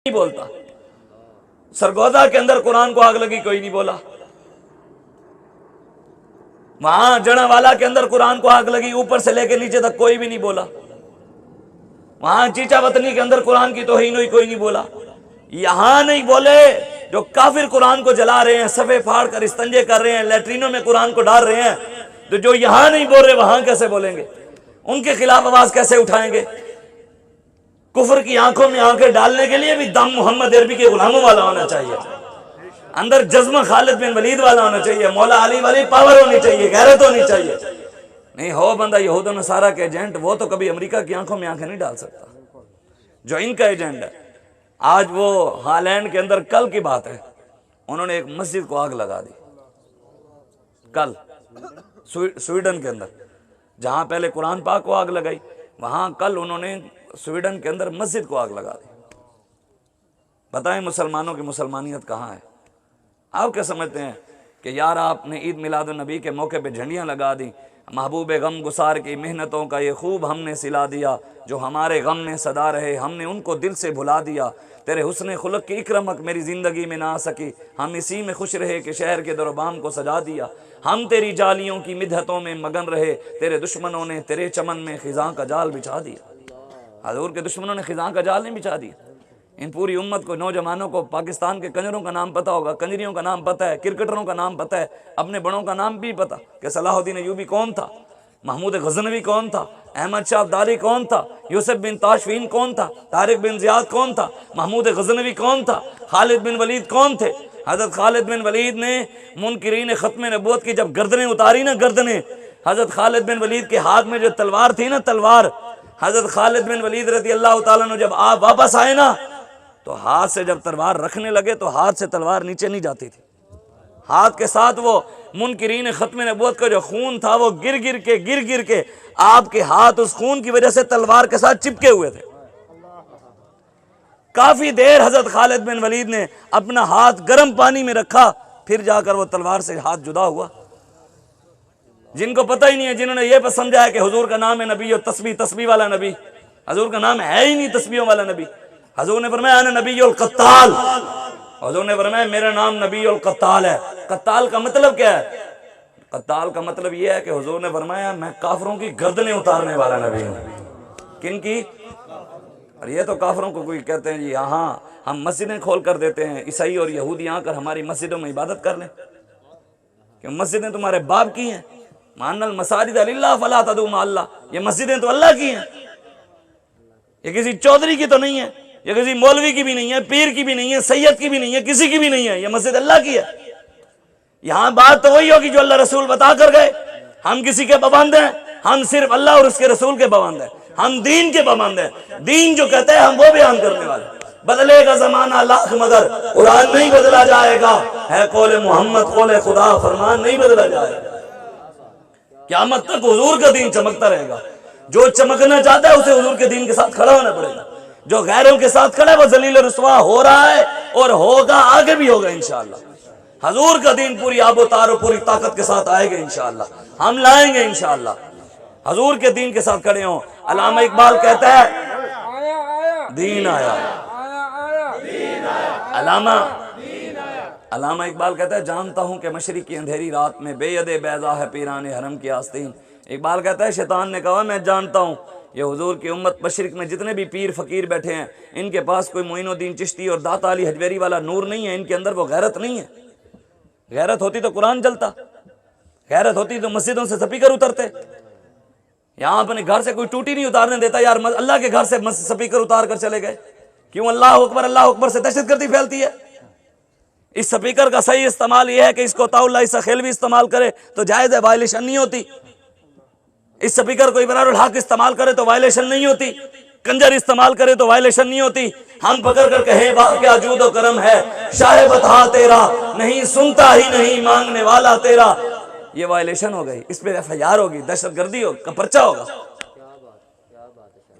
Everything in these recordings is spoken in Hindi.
नहीं बोलता। सरगोदा के अंदर कुरान को आग लगी, कोई नहीं बोला। वहां जड़ावाला के अंदर कुरान को आग लगी, ऊपर से लेकर नीचे तक कोई भी नहीं बोला। वहां चीचा वतनी के अंदर कुरान की तौहीन हुई, कोई नहीं बोला। यहां नहीं बोले जो काफिर कुरान को जला रहे हैं, सफे फाड़ कर इस्तंजे कर रहे हैं, लैट्रिनों में कुरान को डाल रहे हैं, तो जो यहां नहीं बोल रहे वहां कैसे बोलेंगे? उनके खिलाफ आवाज कैसे उठाएंगे? कुफर की आंखों में आंखें डालने के लिए भी दम मोहम्मद अरबी के गुलामों वाला होना चाहिए, अंदर जज्म खालिद बिन वलीद वाला होना चाहिए, मौला अली वाली पावर होनी चाहिए, गैरत होनी चाहिए। नहीं हो बंदा यहूद व नसारा के एजेंट, वो तो कभी अमेरिका की आंखों में आंखें नहीं डाल सकता जो इनका एजेंट है। आज वो हालैंड के अंदर कल की बात है, उन्होंने एक मस्जिद को आग लगा दी। कल स्वीडन के अंदर, जहां पहले कुरान पाक को आग लगाई, वहां कल उन्होंने स्वीडन के अंदर मस्जिद को आग लगा दी। बताएं मुसलमानों की मुसलमानियत कहाँ है? आप क्या समझते हैं कि यार आपने ईद मिलादुन नबी के मौके पे झंडियां लगा दी, महबूब गम गुसार की मेहनतों का ये खूब हमने सिला दिया, जो हमारे गम में सदा रहे हमने उनको दिल से भुला दिया, तेरे हुस्न खुलक की इकरमक मेरी ज़िंदगी में ना आ सकी, हम इसी में खुश रहे कि शहर के दरबाम को सजा दिया, हम तेरी जालियों की मिदहतों में मगन रहे, तेरे दुश्मनों ने तेरे चमन में खिज़ां का जाल बिछा दिया। हजूर के दुश्मनों ने खिज़ां का जाल नहीं बिछा दिया। इन पूरी उम्मत को, नौजवानों को पाकिस्तान के कंजरों का नाम पता होगा, कंजरियों का नाम पता है, क्रिकेटरों का नाम पता है, अपने बड़ों का नाम भी पता कि सलाहुद्दीन अय्यूबी कौन था, महमूद गजनवी कौन था, अहमद शाह अब्दाली कौन था, यूसुफ बिन ताशफीन कौन था, तारिक बिन ज़ियाद कौन था, महमूद गजनवी कौन था, खालिद बिन वलीद कौन थे। हज़रत खालिद बिन वलीद ने मुनकिरीन ख़त्म नबूवत की जब गर्दनें उतारी ना, गर्दनें, हज़रत खालिद बिन वलीद के हाथ में जो तलवार थी ना, तलवार, हज़रत खालिद बिन वलीद रज़ी अल्लाह तआला अन्हु जब आप वापस आए ना, तो हाथ से जब तलवार रखने लगे तो हाथ से तलवार नीचे नहीं जाती थी। हाथ के साथ वो मुनकिरीन ख़त्म नबूवत का जो खून था वो गिर गिर के आपके हाथ उस खून की वजह से तलवार के साथ चिपके हुए थे। काफी देर हजरत खालिद बिन वलीद ने अपना हाथ गर्म पानी में रखा, फिर जाकर वो तलवार से हाथ जुदा हुआ। जिनको पता ही नहीं है, जिन्होंने ये समझा है कि हुजूर का नाम है नबी और तस्बीह वाला नबी, हुजूर का नाम है ही नहीं तस्बीहों वाला नबी। हुजूर ने फरमाया अना नबीयुल कत्ताल, हुजूर ने फरमाया मेरा नाम नबीयुल कत्ताल है। कत्ताल का मतलब क्या है? कत्ताल का मतलब यह है कि हुजूर ने फरमाया मैं काफिरों की गर्दनें उतारने वाला नबी हूं। किन की? और ये तो काफिरों को कोई कहते हैं जी यहाँ हम मस्जिदें खोल कर देते हैं, ईसाई और यहूदी आकर हमारी मस्जिदों में इबादत कर लें, क्यों मस्जिदें तुम्हारे बाप की हैं। मानल मसाजिद लिल्लाह फला तदू मा अल्लाह, ये मस्जिदें तो अल्लाह की हैं, ये किसी चौधरी की तो नहीं है, ये किसी मौलवी की भी नहीं है, पीर की भी नहीं है, सैयद की भी नहीं है, किसी की भी नहीं है, ये मस्जिद अल्लाह की है। यहां बात तो वही होगी जो अल्लाह रसूल बता कर गए। हम किसी के पाबंद हैं? हम सिर्फ अल्लाह और उसके रसूल के पाबंद हैं, हम दीन के पाबंद हैं। दीन जो कहते हैं हम वो बयान करने वाले। बदलेगा जमाना लाख मगर कुरान नहीं बदला जाएगा, है कौले मोहम्मद कौले खुदा, फरमान नहीं बदला जाएगा। क़यामत तक हुजूर का दीन चमकता रहेगा। जो चमकना चाहता है उसे हुजूर के दीन के साथ खड़ा होना पड़ेगा। जो गैरों के साथ खड़ा है वो जलील रुसवा हो रहा है और होगा, आगे भी होगा इंशाअल्लाह। हुजूर का दीन पूरी आबोतार और पूरी ताकत के साथ आएगा इंशाअल्लाह, हम लाएंगे इंशाअल्लाह। हुजूर के दीन के साथ खड़े हों। अल्लामा इकबाल कहता है दीन आया, अल्लामा इकबाल कहता है जानता हूं कि मशरिक की अंधेरी रात में बेयदे बैज़ा है पीराने हरम की आस्तीन। इकबाल कहता है शैतान ने कहा मैं जानता हूं ये हुजूर की उम्मत मशरिक में जितने भी पीर फकीर बैठे हैं, इनके पास कोई मोइनुद्दीन चिश्ती और दाता अली हजवेरी वाला नूर नहीं है, इनके अंदर वो गैरत नहीं है। गैरत होती तो कुरान चलता, गैरत होती तो मस्जिदों से स्पीकर उतरते। यहाँ अपने घर से कोई टूटी नहीं उतारने देता यार, अल्लाह के घर से स्पीकर उतार कर चले गए। क्यों? अल्लाह अकबर से दहशतगर्दी फैलती है। इस स्पीकर का सही इस्तेमाल यह है कि इसको ताउल्लाह ईसा खेलवी इस्तेमाल करे तो जायज़ है, वायलेशन नहीं होती। इस स्पीकर को इबरारुल हक इस्तेमाल करे तो वायलेशन नहीं होती, कंजर इस्तेमाल करे तो वायलेशन नहीं होती। हम पकड़ कर कहें वाह क्या जूद और करम है, शाह बता तेरा नहीं सुनता ही नहीं मांगने वाला तेरा, ये वायलेशन हो गई, इस पे एफआईआर होगी, दहशतगर्दी का पर्चा होगा।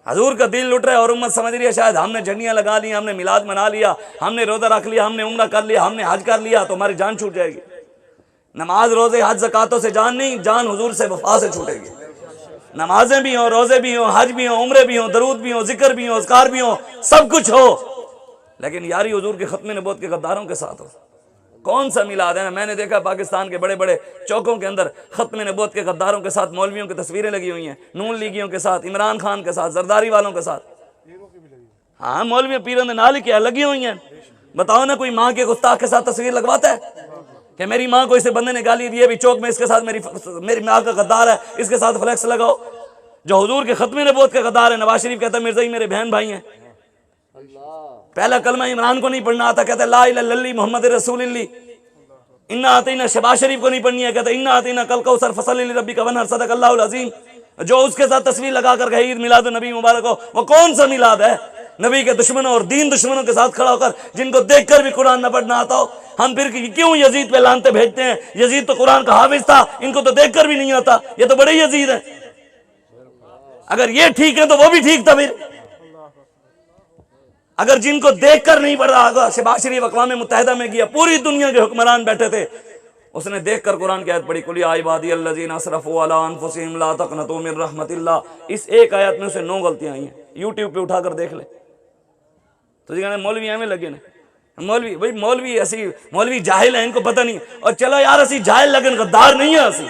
हजूर का दिल लुट रहा है और उम्मत समझ रही है शायद हमने झंडियां लगा ली, हमने मिलाद मना लिया, हमने रोजा रख लिया, हमने उम्रा कर लिया, हमने हज कर लिया तो हमारी जान छूट जाएगी। नमाज रोजे हज ज़कातों से जान नहीं, जान हुजूर से वफा से छूटेगी। नमाजें भी हो, रोजे भी हो, हज भी हो, उम्रे भी हो, दरूद भी हो, जिक्र भी हो, अज़कार भी हो, सब कुछ हो, लेकिन यारी हुजूर के खत्म नबूवत के गद्दारों के साथ हो। कौन सा मिलाद है? मैंने देखा पाकिस्तान के बड़े बड़े चौकों के अंदर खत्म नबूवत के गद्दारों के साथ मौलवियों की तस्वीरें लगी हुई हैं, नून लीगियों के साथ, इमरान खान के साथ, जरदारी वालों के साथ। हाँ, मौलवियों पीरों ने नाल क्या लगी हुई हैं। बताओ ना, कोई माँ के गुस्ताख के साथ तस्वीर लगवाता है कि मेरी माँ को इसे बंदे ने गाली दी है, भी चौक में इसके साथ मेरी माँ का गद्दार है, इसके साथ फ्लैक्स लगाओ। जो हुजूर के खत्म नबूवत के गद्दार है, नवाज शरीफ कहता है मिर्ज़ा ही मेरे बहन भाई हैं। पहला कलमा इमरान को नहीं पढ़ना आता, कहता ला इलाहा इल्लल्लाह मोहम्मद रसूलुल्लाह। इन्ना आतीना शहबाज शरीफ को नहीं पढ़नी है, कहता इन्ना आतीना कल कौसर फसली लिरब्बिका वनहर सदक़ल्लाहुल अज़ीम। जो उसके साथ तस्वीर लगाकर गए ईद मिलाद नबी मुबारक हो, वो कौन सा मिलाद है? नबी के दुश्मनों और दीन दुश्मनों के साथ खड़ा होकर, जिनको देखकर भी कुरान न पढ़ना आता हो। हम फिर क्यों यजीद पे लानते भेजते हैं? यजीद तो कुरान का हाफिज था, इनको तो देखकर भी नहीं आता। ये तो बड़े यजीद हैं। अगर ये ठीक है तो वो भी ठीक था। फिर अगर जिनको देखकर नहीं पढ़ रहा, शहबाज शरीफ अक़वाम मुत्तहिदा में गया, पूरी दुनिया के हुक्मरान बैठे थे, उसने देखकर कुरान की आयत पढ़ी, कुल या इबादियल्लज़ीना असरफ़ू अला अनफुसिहिम ला तक़नतू मिन रहमतिल्लाह। इस एक आयत में उसे 9 गलतियां आई हैं। यूट्यूब पे उठाकर देख ले। तो जी कहना मौलवी में लगे ना, मौलवी भाई मौलवी ऐसी मौलवी जाहिल है, इनको पता नहीं। और चलो यार, असी जाहिल लगन गद्दार नहीं है। असी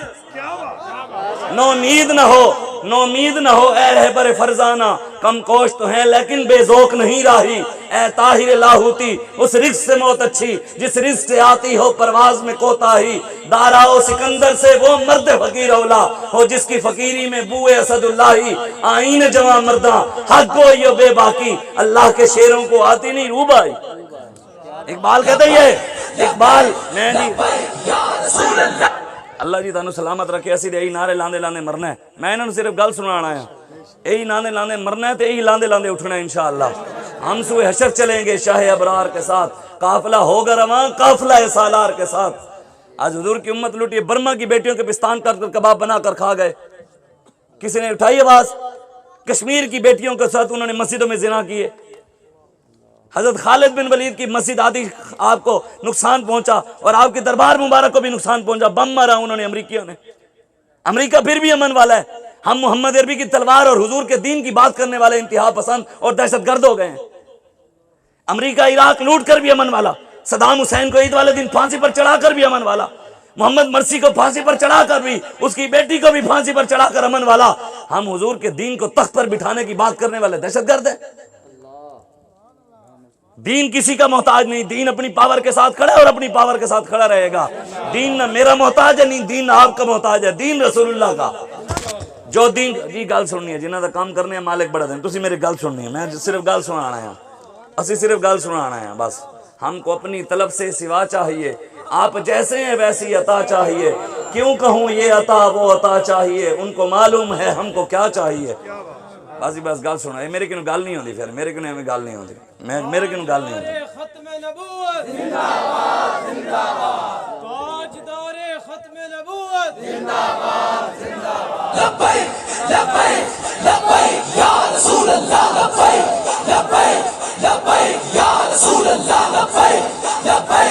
नौमीद न हो ए रहबर फरजाना, कम कोश तो है लेकिन बेजोक नहीं राही। ए ताहिर लाहूती, उस रिस्क से मौत अच्छी जिस रिस्क से आती हो परवाज में कोताही। दाराओ सिकंदर से वो मर्द फकीर औला हो, जिसकी फकीरी में बुए असदुल्लाही। आईन जवां मर्दा हक को ये बेबाकी, अल्लाह के शेरों को आती नहीं रूबाई। इकबाल कहते ही इकबाल मैं जी अल्लाह जी तानू सलामत रखे। असी यही नारे लांदे लांदे मरना है। मैं इन्होंने सिर्फ गल सुनाना है, यही लांदे लांदे मरना है, तो यही लांदे लांदे उठना है इंशाअल्लाह। हम सुए हशर चलेंगे शाह अबरार के साथ, काफिला होगा रवां काफिला सालार के साथ। आज हुजूर की उम्मत लूटी, बर्मा की बेटियों के पिस्तान कर कबाब बनाकर खा गए। किसी ने उठाई आवाज? कश्मीर की बेटियों के साथ उन्होंने मस्जिदों में जिना किए। हजरत खालिद बिन वलीद की मस्जिद आदि आपको नुकसान पहुंचा और आपके दरबार मुबारक को भी नुकसान पहुंचा। बम मारा उन्होंने अमरीकियों ने। अमरीका फिर भी अमन वाला है। हम मोहम्मद अरबी की तलवार और हुजूर के दीन की बात करने वाले इंतहा पसंद और दहशतगर्द हो गए हैं। अमरीका इराक लूट कर भी अमन वाला, सदाम हुसैन को ईद वाले दिन फांसी पर चढ़ाकर भी अमन वाला, मोहम्मद मर्सी को फांसी पर चढ़ाकर भी, उसकी बेटी को भी फांसी पर चढ़ाकर अमन वाला। हम हुजूर के दीन को तख्त पर बिठाने की बात करने वाले दहशतगर्द है। दीन किसी का मोहताज नहीं, दीन अपनी पावर के साथ खड़ा है और अपनी पावर के साथ खड़ा रहेगा। दीन ना मेरा मोहताज है, नहीं दीन आपका मोहताज है, दीन रसूलुल्लाह का। जो दीन जी गल सुननी है, जिन्हों का काम करने है मालिक बड़ा दिन, तुसी मेरी गल सुननी है, मैं सिर्फ गल सुनाना है। असी सिर्फ गल सुनाना है बस। हमको अपनी तलब से सिवा चाहिए, आप जैसे हैं वैसी अता चाहिए। क्यों कहूँ ये अता वो अता चाहिए, उनको मालूम है हमको क्या चाहिए। बाजी बस गल सुना, मेरे क्यों गल नहीं होती, फिर मेरे क्यों गल नहीं होती, मेरे क्यों गल नहीं होती। खत्म नबूवत जिंदाबाद जिंदाबाद, ताजदारे खत्म नबूवत जिंदाबाद जिंदाबाद। लब्बैक लब्बैक लब्बैक या रसूल अल्लाह, लब्बैक लब्बैक लब्बैक या रसूल अल्लाह, लब्बैक लब्बैक।